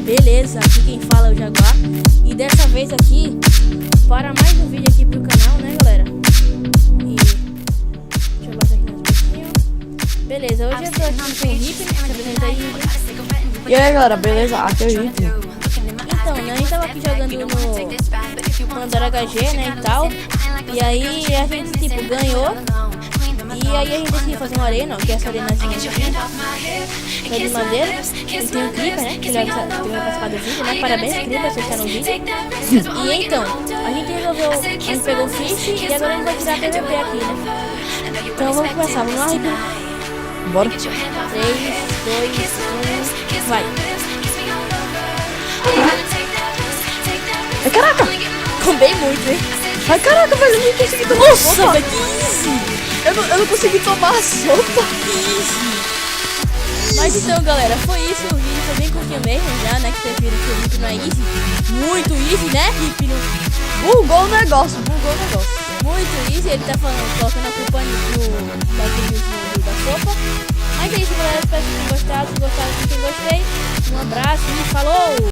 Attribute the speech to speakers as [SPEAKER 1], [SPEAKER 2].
[SPEAKER 1] beleza? Aqui quem fala é o Jaguar. E dessa vez aqui, para mais um vídeo aqui pro canal, né, galera? E deixa eu botar aqui mais um pouquinho. Beleza, hoje eu tô aqui com o Hip, né? Se apresenta aí, Hip.
[SPEAKER 2] E aí, galera, beleza? Aqui é o Hip.
[SPEAKER 1] Então, né, a gente tava aqui jogando no Pandora HG, né, e tal. E aí a gente, tipo, ganhou. E aí a gente decidiu fazer uma arena, ó, que é essa arenazinha aqui, que é de madeira. Ele tem um Creeper, né, que já vai participar do vídeo, né. Parabéns, Creeper, você está no vídeo. E então, a gente resolveu, a gente pegou o Fish e agora a gente vai tirar PVP aqui, né. Então vamos começar, vamos lá, Hip.
[SPEAKER 2] Bora.
[SPEAKER 1] 3, 2, 1, vai.
[SPEAKER 2] Ai, caraca!
[SPEAKER 1] Combei muito, hein.
[SPEAKER 2] Ai, caraca, velho, eu não consegui tomar
[SPEAKER 1] Nossa,
[SPEAKER 2] sopa.
[SPEAKER 1] velho, que easy.
[SPEAKER 2] Eu não consegui tomar a sopa.
[SPEAKER 1] Mas então, galera, foi isso. O vídeo foi bem curtinho mesmo já, né? Que vocês viram que o Hip não é easy. Muito easy, né, Hip?
[SPEAKER 2] Bugou o negócio, bugou o negócio.
[SPEAKER 1] Muito easy. Ele tá falando, colocando a culpa da sopa. Mas é isso, galera. Espero que tenham gostado. Se gostaram, clique em gostei. Um abraço e falou!